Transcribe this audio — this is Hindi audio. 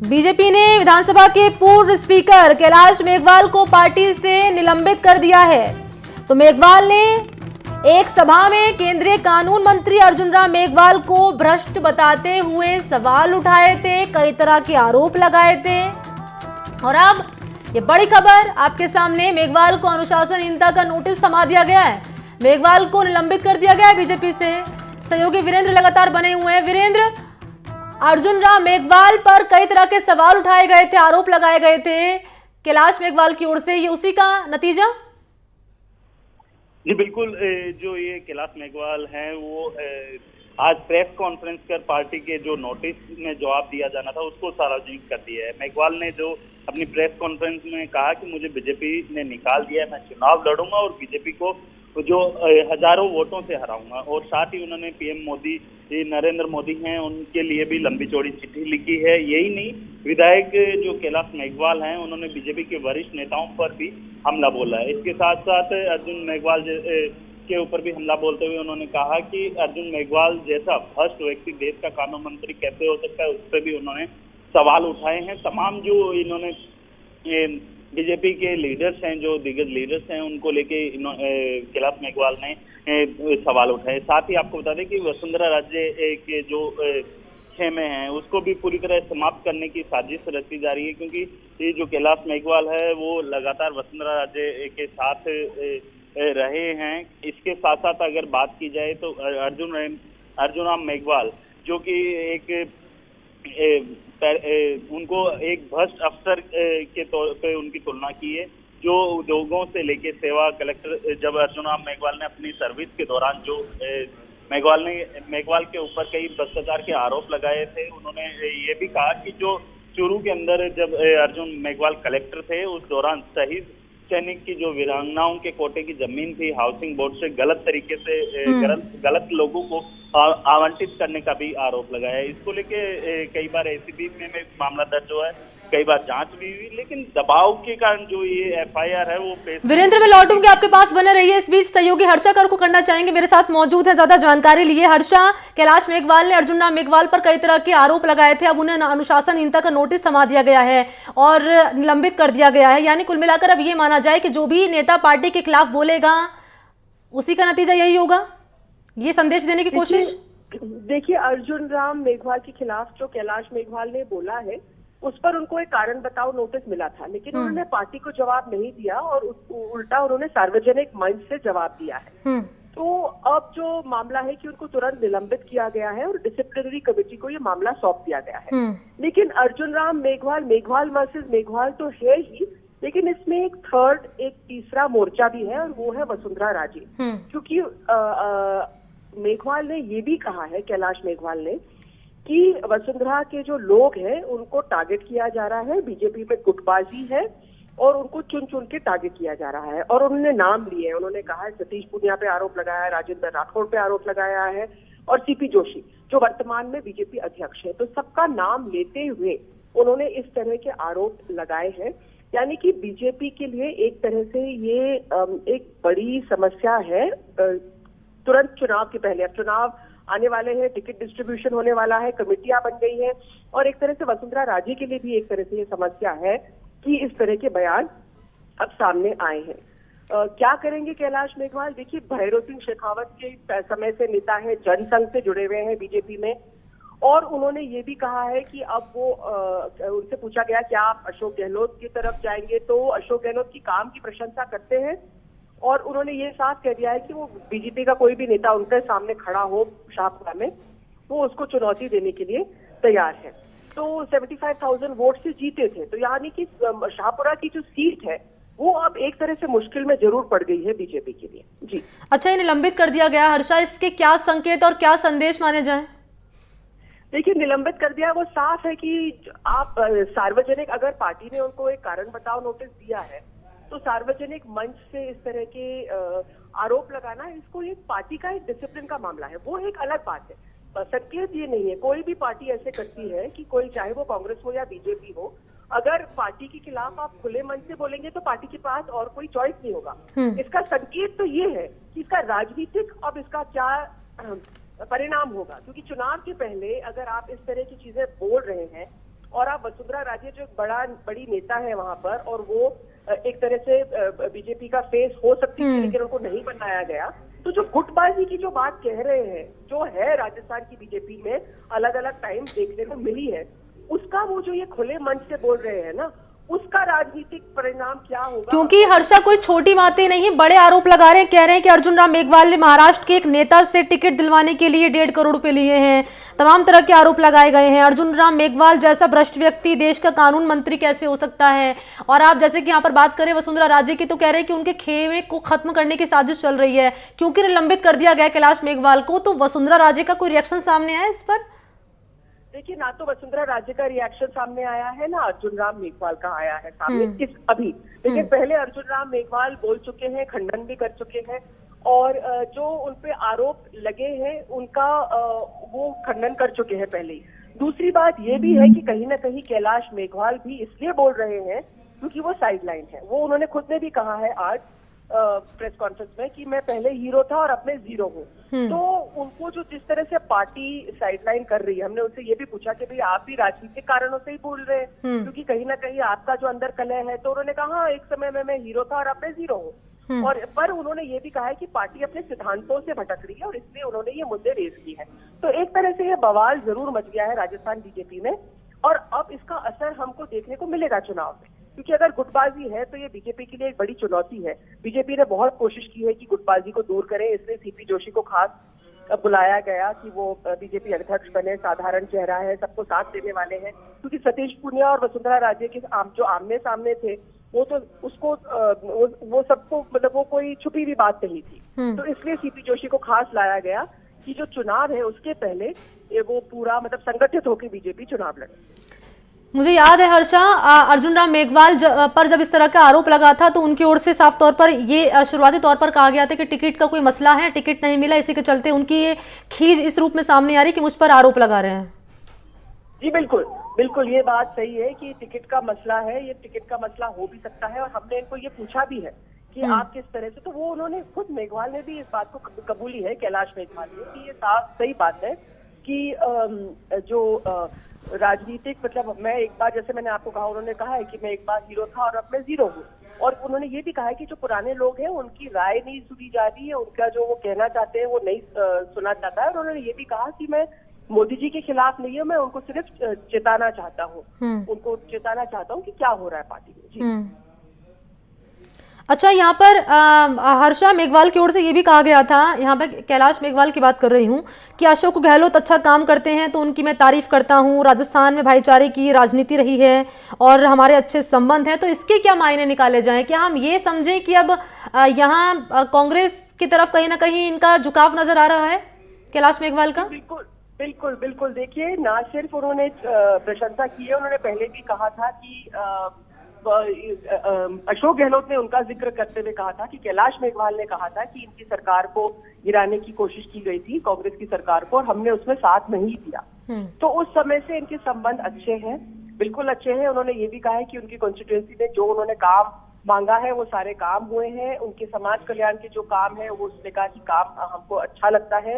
बीजेपी ने विधानसभा के पूर्व स्पीकर कैलाश मेघवाल को पार्टी से निलंबित कर दिया है। तो मेघवाल ने एक सभा में केंद्रीय कानून मंत्री अर्जुन राम मेघवाल को भ्रष्ट बताते हुए सवाल उठाए थे, कई तरह के आरोप लगाए थे। और अब ये बड़ी खबर आपके सामने, मेघवाल को अनुशासनहीनता का नोटिस थमा दिया गया है। मेघवाल को निलंबित कर दिया गया है बीजेपी से। सहयोगी वीरेंद्र लगातार बने हुए हैं। वीरेंद्र, अर्जुन राम मेघवाल पर कई तरह के सवाल उठाए गए थे, आरोप लगाए गए थे कैलाश मेघवाल की ओर से, ये उसी का नतीजा? जी बिल्कुल, जो ये कैलाश मेघवाल हैं वो आज प्रेस कॉन्फ्रेंस कर पार्टी के जो नोटिस में जवाब दिया जाना था उसको सार्वजनिक कर दिया है। मेघवाल ने जो अपनी प्रेस कॉन्फ्रेंस में कहा कि मुझे बीजेपी ने निकाल दिया है, मैं चुनाव लड़ूंगा और बीजेपी को जो हजारों वोटों से हराऊंगा। और साथ ही उन्होंने पीएम मोदी, नरेंद्र मोदी हैं, उनके लिए भी लंबी चौड़ी चिट्ठी लिखी है। यही नहीं, विधायक जो कैलाश मेघवाल हैं उन्होंने बीजेपी के वरिष्ठ नेताओं पर भी हमला बोला है। इसके साथ साथ अर्जुन मेघवाल के ऊपर भी हमला बोलते हुए उन्होंने कहा कि अर्जुन मेघवाल जैसा भ्रष्ट व्यक्ति देश का कानून मंत्री कैसे हो सकता है, उस पर भी उन्होंने सवाल उठाए हैं। तमाम जो इन्होंने बीजेपी के लीडर्स हैं, जो दिग्गज लीडर्स हैं, उनको लेके कैलाश मेघवाल ने सवाल उठाए। साथ ही आपको बता दें कि वसुंधरा राजे के जो खेमे हैं उसको भी पूरी तरह समाप्त करने की साजिश रची जा रही है, क्योंकि ये जो कैलाश मेघवाल है वो लगातार वसुंधरा राजे के साथ रहे हैं। इसके साथ साथ अगर बात की जाए तो अर्जुन राम मेघवाल जो कि उनको एक भ्रष्ट अफसर के तौर पे उनकी तुलना की है, जो उद्योगों से लेके सेवा कलेक्टर, जब अर्जुन राम मेघवाल ने अपनी सर्विस के दौरान जो मेघवाल के ऊपर कई भ्रष्टाचार के आरोप लगाए थे, उन्होंने ये भी कहा कि जो चूरू के अंदर जब अर्जुन मेघवाल कलेक्टर थे उस दौरान शहीद सैनिक की जो वीरांगनाओं के कोटे की जमीन थी हाउसिंग बोर्ड से गलत तरीके से गलत लोगों को आवंटित करने का भी आरोप लगाया है। इसको लेके कई बार एसीबी में मामला दर्ज हुआ है, कई बार जांच भी हुई, लेकिन दबाव के कारण जो ये एफआईआर है वो पेश। वीरेंद्र, मैं लौटूंगी आपके पास, बने रहिए। इस बीच सहयोगी हर्षा कर को करना चाहेंगे, मेरे साथ मौजूद है ज्यादा जानकारी लिए। हर्षा, कैलाश मेघवाल ने अर्जुन राम मेघवाल पर कई तरह के आरोप लगाए थे, अब उन्हें अनुशासनहीनता का नोटिस थमा दिया गया है और निलंबित कर दिया गया है। यानी कुल मिलाकर अब ये माना जाए कि जो भी नेता पार्टी के खिलाफ बोलेगा उसी का नतीजा यही होगा, ये संदेश देने की कोशिश? देखिए, अर्जुन राम मेघवाल के खिलाफ जो कैलाश मेघवाल ने बोला है उस पर उनको एक कारण बताओ नोटिस मिला था, लेकिन उन्होंने पार्टी को जवाब नहीं दिया और उल्टा उन्होंने सार्वजनिक मंच से जवाब दिया है। तो अब जो मामला है कि उनको तुरंत निलंबित किया गया है और डिसिप्लिनरी कमेटी को ये मामला सौंप दिया गया है। लेकिन अर्जुन राम मेघवाल वर्सेस मेघवाल तो है ही, लेकिन इसमें एक तीसरा मोर्चा भी है और वो है वसुंधरा राजे। क्योंकि मेघवाल ने ये भी कहा है, कैलाश मेघवाल ने, कि वसुंधरा के जो लोग हैं उनको टारगेट किया जा रहा है, बीजेपी में गुटबाजी है और उनको चुन चुन के टारगेट किया जा रहा है। और उन्होंने नाम लिए हैं, उन्होंने कहा है सतीश पूनिया पे आरोप लगाया है, राजेंद्र राठौड़ पे आरोप लगाया है और सीपी जोशी जो वर्तमान में बीजेपी अध्यक्ष है। तो सबका नाम लेते हुए उन्होंने इस तरह के आरोप लगाए हैं। यानी कि बीजेपी के लिए एक तरह से ये एक बड़ी समस्या है। तुरंत चुनाव के पहले, अब चुनाव आने वाले हैं, टिकट डिस्ट्रीब्यूशन होने वाला है, कमेटियां बन गई हैं और एक तरह से वसुंधरा राजे के लिए भी एक तरह से ये समस्या है कि इस तरह के बयान अब सामने आए हैं। क्या करेंगे कैलाश मेघवाल? देखिए, भैरव सिंह शेखावत के समय से नेता है, जनसंघ से जुड़े हुए हैं बीजेपी में और उन्होंने ये भी कहा है कि अब वो उनसे पूछा गया क्या आप अशोक गहलोत की तरफ जाएंगे, तो अशोक गहलोत की काम की प्रशंसा करते हैं और उन्होंने ये साफ कह दिया है कि वो बीजेपी का कोई भी नेता उनके सामने खड़ा हो शाहपुरा में, वो उसको चुनौती देने के लिए तैयार है। तो 75,000 वोट से जीते थे, तो यानी कि शाहपुरा की जो सीट है वो अब एक तरह से मुश्किल में जरूर पड़ गई है बीजेपी के लिए। जी अच्छा, ये निलंबित कर दिया गया, हर्षा, इसके क्या संकेत और क्या संदेश माने जाए? देखिए, निलंबित कर दिया वो साफ है कि आप सार्वजनिक, अगर पार्टी ने उनको एक कारण बताओ नोटिस दिया है तो सार्वजनिक मंच से इस तरह के आरोप लगाना, इसको एक पार्टी का एक डिसिप्लिन का मामला है, वो एक अलग बात है। संकेत ये नहीं है, कोई भी पार्टी ऐसे करती है कि कोई, चाहे वो कांग्रेस हो या बीजेपी हो, अगर पार्टी के खिलाफ आप खुले मन से बोलेंगे तो पार्टी के पास और कोई चॉइस नहीं होगा। इसका संकेत तो ये है कि इसका राजनीतिक अब इसका क्या परिणाम होगा, क्योंकि चुनाव के पहले अगर आप इस तरह की चीजें बोल रहे हैं और आप वसुंधरा राजे जो एक बड़ी नेता है वहां पर, और वो एक तरह से बीजेपी का फेस हो सकती थी, लेकिन उनको नहीं बनाया गया। तो जो गुटबाजी की जो बात कह रहे हैं, जो है राजस्थान की बीजेपी में अलग अलग टाइम देखने को मिली है, उसका वो जो ये खुले मंच से बोल रहे हैं ना, उसका राजनीतिक परिणाम क्या होगा? क्योंकि हर्षा कोई छोटी बातें नहीं, बड़े आरोप लगा रहे हैं, कह रहे हैं कि अर्जुन राम मेघवाल ने महाराष्ट्र के एक नेता से टिकट दिलवाने के लिए 1.5 करोड़ रुपए लिए हैं। तमाम तरह के आरोप लगाए गए हैं। अर्जुन राम मेघवाल जैसा भ्रष्ट व्यक्ति देश का कानून मंत्री कैसे हो सकता है? और आप जैसे कि यहाँ पर बात करें वसुंधरा राजे की, तो कह रहे हैं कि उनके खेमे को खत्म करने की साजिश चल रही है क्योंकि निलंबित कर दिया गया कैलाश मेघवाल को। तो वसुंधरा राजे का कोई रिएक्शन सामने आया इस पर? देखिए, ना तो वसुंधरा राजे का रिएक्शन सामने आया है, ना अर्जुन राम मेघवाल का आया है सामने इस अभी। लेकिन पहले अर्जुन राम मेघवाल बोल चुके हैं, खंडन भी कर चुके हैं, और जो उनपे आरोप लगे हैं उनका वो खंडन कर चुके हैं पहले ही। दूसरी बात ये भी है कि कहीं ना कहीं कैलाश मेघवाल भी इसलिए बोल रहे हैं क्योंकि वो साइडलाइन है। वो उन्होंने खुद ने भी कहा है आज प्रेस कॉन्फ्रेंस में कि मैं पहले हीरो था और अब मैं जीरो हूँ। तो उनको जो जिस तरह से पार्टी साइडलाइन कर रही है, हमने उनसे ये भी पूछा कि भाई आप भी राजनीतिक कारणों से ही बोल रहे हैं क्योंकि कहीं ना कहीं आपका जो अंदर कलह है। तो उन्होंने कहा हाँ, एक समय में मैं हीरो था और अब मैं जीरो हूँ। और पर उन्होंने ये भी कहा है कि पार्टी अपने सिद्धांतों से भटक रही है और इसलिए उन्होंने ये मुद्दे रेज किए हैं। तो एक तरह से ये बवाल जरूर मच गया है राजस्थान बीजेपी में, और अब इसका असर हमको देखने को मिलेगा चुनाव में, क्योंकि अगर गुटबाजी है तो ये बीजेपी के लिए एक बड़ी चुनौती है। बीजेपी ने बहुत कोशिश की है कि गुटबाजी को दूर करें, इसलिए सीपी जोशी को खास बुलाया गया कि वो बीजेपी अध्यक्ष बने, साधारण चेहरा है, सबको साथ देने वाले हैं। क्योंकि सतीश पूनिया और वसुंधरा राजे के जो आमने सामने थे, वो तो उसको वो सबको मतलब वो कोई छुपी हुई बात नहीं थी। तो इसलिए सीपी जोशी को खास लाया गया कि जो चुनाव है उसके पहले वो पूरा मतलब संगठित होकर बीजेपी चुनाव लड़े। मुझे याद है हर्षा, अर्जुन राम मेघवाल पर जब इस तरह का आरोप लगा था तो उनकी ओर से साफ तौर पर ये शुरुआती तौर पर कहा गया था कि टिकट का कोई मसला है, टिकट नहीं मिला, इसी के चलते उनकी ये खीज इस रूप में सामने आ रही कि मुझ पर आरोप लगा रहे हैं। जी बिल्कुल बिल्कुल, ये बात सही है कि टिकट का मसला है, ये टिकट का मसला हो भी सकता है। और हमने इनको ये पूछा भी है कि आप किस तरह से, तो वो उन्होंने खुद मेघवाल ने भी इस बात को कबूली है, कैलाश मेघवाल ने, कि ये साफ सही बात है कि जो राजनीतिक मतलब मैं एक बार, जैसे मैंने आपको कहा, उन्होंने कहा है कि मैं एक बार हीरो था और अब मैं जीरो हूँ। और उन्होंने ये भी कहा है कि जो पुराने लोग हैं उनकी राय नहीं सुनी जा रही है, उनका जो वो कहना चाहते हैं वो नहीं सुना जाता है। और उन्होंने ये भी कहा कि मैं मोदी जी के खिलाफ नहीं हूँ, मैं उनको सिर्फ चेताना चाहता हूँ, उनको चेताना चाहता हूँ कि क्या हो रहा है पार्टी में। जी अच्छा, यहाँ पर हर्षा मेघवाल की ओर से ये भी कहा गया था, यहाँ पर कैलाश मेघवाल की बात कर रही हूँ, कि अशोक गहलोत अच्छा काम करते हैं तो उनकी मैं तारीफ करता हूँ, राजस्थान में भाईचारे की राजनीति रही है और हमारे अच्छे संबंध हैं। तो इसके क्या मायने निकाले जाएं? क्या हम ये समझें कि अब यहाँ कांग्रेस की तरफ कहीं ना कहीं इनका झुकाव नजर आ रहा है कैलाश मेघवाल का? बिल्कुल बिल्कुल बिल्कुल। देखिए, ना सिर्फ उन्होंने प्रशंसा की है, उन्होंने पहले भी कहा था कि अशोक गहलोत ने उनका जिक्र करते हुए कहा था कि कैलाश मेघवाल ने कहा था कि इनकी सरकार को गिराने की कोशिश की गई थी, कांग्रेस की सरकार को, और हमने उसमें साथ नहीं दिया। तो उस समय से इनके संबंध अच्छे हैं, बिल्कुल अच्छे हैं। उन्होंने ये भी कहा है कि उनकी कॉन्स्टिट्यूएंसी में जो उन्होंने काम मांगा है वो सारे काम हुए हैं। उनके समाज कल्याण के जो काम है वो उसने कहा कि काम हमको अच्छा लगता है।